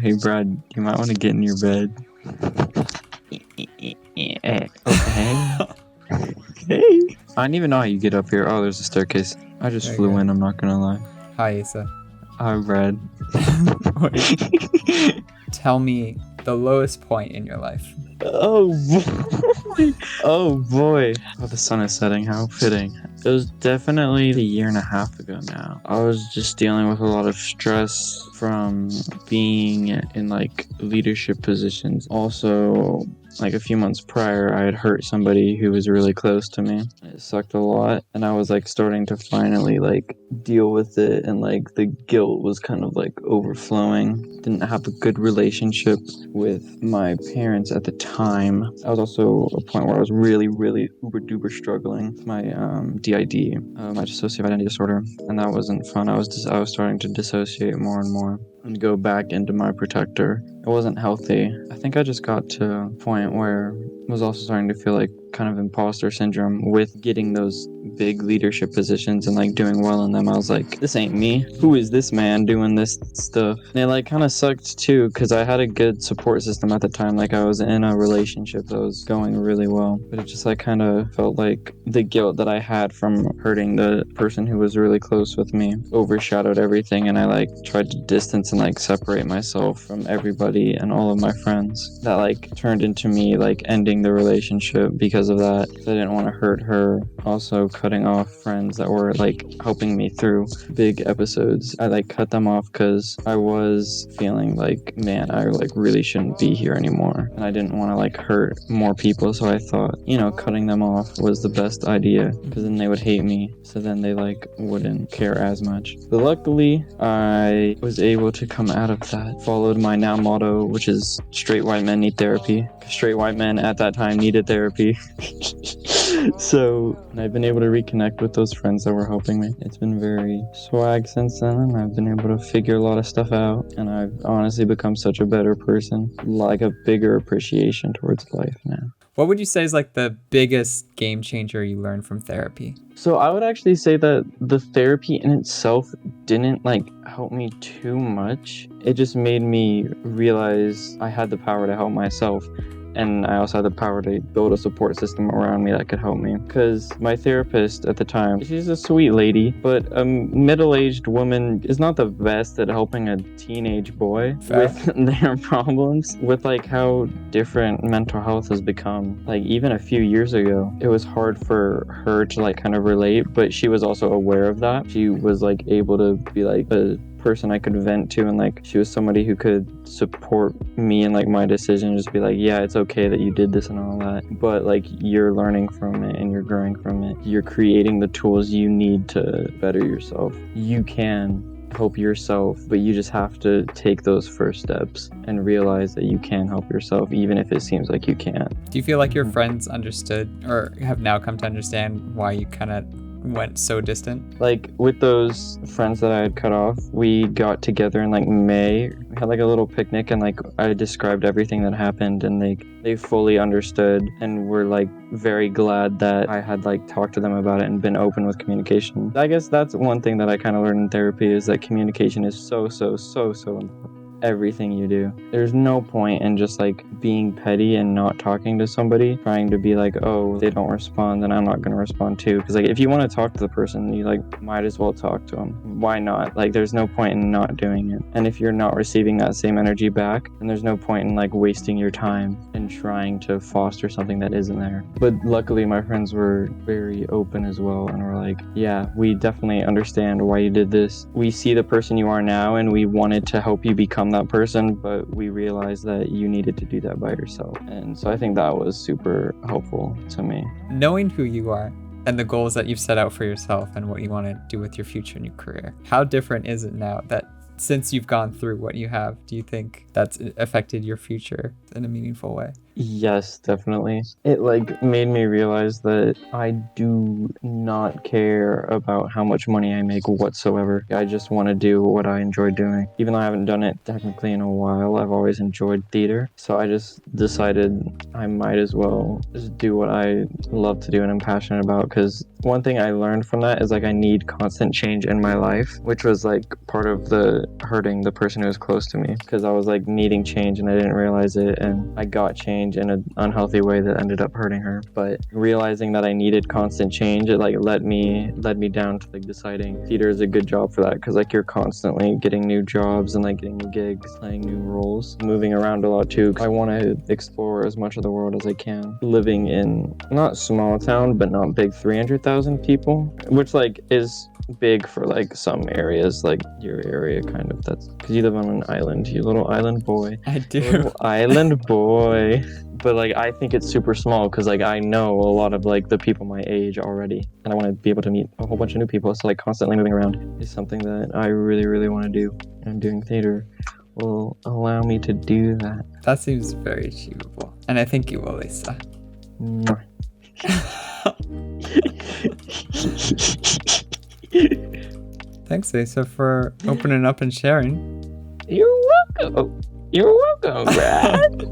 hey Brad, you might want to get in your bed. Okay. Hey. I didn't even know how you get up here. Oh, there's a staircase. I just There you flew go. in, I'm not gonna lie. Hi, Asa. Hi, Brad. Tell me the lowest point in your life. Oh boy. Oh boy. Oh, the sun is setting. How fitting. It was definitely a year and a half ago now. I was just dealing with a lot of stress from being in like leadership positions. Also, like a few months prior, I had hurt somebody who was really close to me. It sucked a lot, and I was like starting to finally like deal with it, and like the guilt was kind of like overflowing. Didn't have a good relationship with my parents at the time. I was also a point where I was really uber duper struggling with my DID, my dissociative identity disorder, and that wasn't fun. I was starting to dissociate more and more and go back into my protector. It wasn't healthy. I think I just got to a point where I was also starting to feel like kind of imposter syndrome with getting those big leadership positions and like doing well in them. I was like, this ain't me. Who is this man doing this stuff? And it like kind of sucked too, because I had a good support system at the time. Like I was in a relationship that was going really well, but it just like kind of felt like the guilt that I had from hurting the person who was really close with me overshadowed everything, and I like tried to distance and like separate myself from everybody and all of my friends. That like turned into me like ending the relationship because of that. I didn't want to hurt her. Also cutting off friends that were like helping me through big episodes. I like cut them off because I was feeling like, man, I like really shouldn't be here anymore, and I didn't want to like hurt more people. So I thought, cutting them off was the best idea, because then they would hate me, so then they like wouldn't care as much. But luckily I was able to come out of that. Followed my now motto, which is straight white men need therapy. Straight white men at that time needed therapy. So I've been able to reconnect with those friends that were helping me. It's been very swag since then, and I've been able to figure a lot of stuff out, and I've honestly become such a better person, like a bigger appreciation towards life now. What would you say is like the biggest game changer you learned from therapy? So I would actually say that the therapy in itself didn't like help me too much. It just made me realize I had the power to help myself. And I also had the power to build a support system around me that could help me. Because my therapist at the time, she's a sweet lady, but a middle-aged woman is not the best at helping a teenage boy with their problems. With like how different mental health has become. Like even a few years ago, it was hard for her to like kind of relate, but she was also aware of that. She was like able to be like a person I could vent to, and like she was somebody who could support me in like my decision, just be like, yeah, it's okay that you did this and all that, but like you're learning from it and you're growing from it. You're creating the tools you need to better yourself. You can help yourself, but you just have to take those first steps and realize that you can help yourself, even if it seems like you can't. Do you feel like your friends understood or have now come to understand why you kind of went so distant? Like with those friends that I had cut off, we got together in like May. We had like a little picnic, and like I described everything that happened, and they fully understood and were like very glad that I had like talked to them about it and been open with communication. I guess that's one thing that I kind of learned in therapy, is that communication is so important. Everything you do. There's no point in just like being petty and not talking to somebody, trying to be like, oh, they don't respond, then I'm not going to respond too. Because like if you want to talk to the person, you like might as well talk to them. Why not? Like there's no point in not doing it. And if you're not receiving that same energy back, then there's no point in like wasting your time and trying to foster something that isn't there. But luckily my friends were very open as well, and were like, yeah, we definitely understand why you did this. We see the person you are now, and we wanted to help you become that person, but we realized that you needed to do that by yourself. And so I think that was super helpful to me. Knowing who you are and the goals that you've set out for yourself and what you want to do with your future and your career, how different is it now that since you've gone through what you have, do you think that's affected your future in a meaningful way? Yes, definitely. It like made me realize that I do not care about how much money I make whatsoever. I just want to do what I enjoy doing. Even though I haven't done it technically in a while, I've always enjoyed theater. So I just decided I might as well just do what I love to do and I'm passionate about. Because one thing I learned from that is like I need constant change in my life, which was like part of the hurting the person who was close to me. Because I was like needing change and I didn't realize it, and I got change in an unhealthy way that ended up hurting her. But realizing that I needed constant change, it like led me down to like deciding theater is a good job for that, because like you're constantly getting new jobs and like getting new gigs, playing new roles, moving around a lot too. I want to explore as much of the world as I can, living in not small town but not big 300,000 people, which like is big for like some areas, like your area kind of. That's because you live on an island, you little island boy. I do. Little island boy. But like I think it's super small because like I know a lot of like the people my age already, and I want to be able to meet a whole bunch of new people. So like constantly moving around is something that I really, really want to do, and doing theater will allow me to do that. That seems very achievable. And I think you will, Lisa. Mwah. Thanks, Lisa, for opening up and sharing. You're welcome. You're welcome, Brad.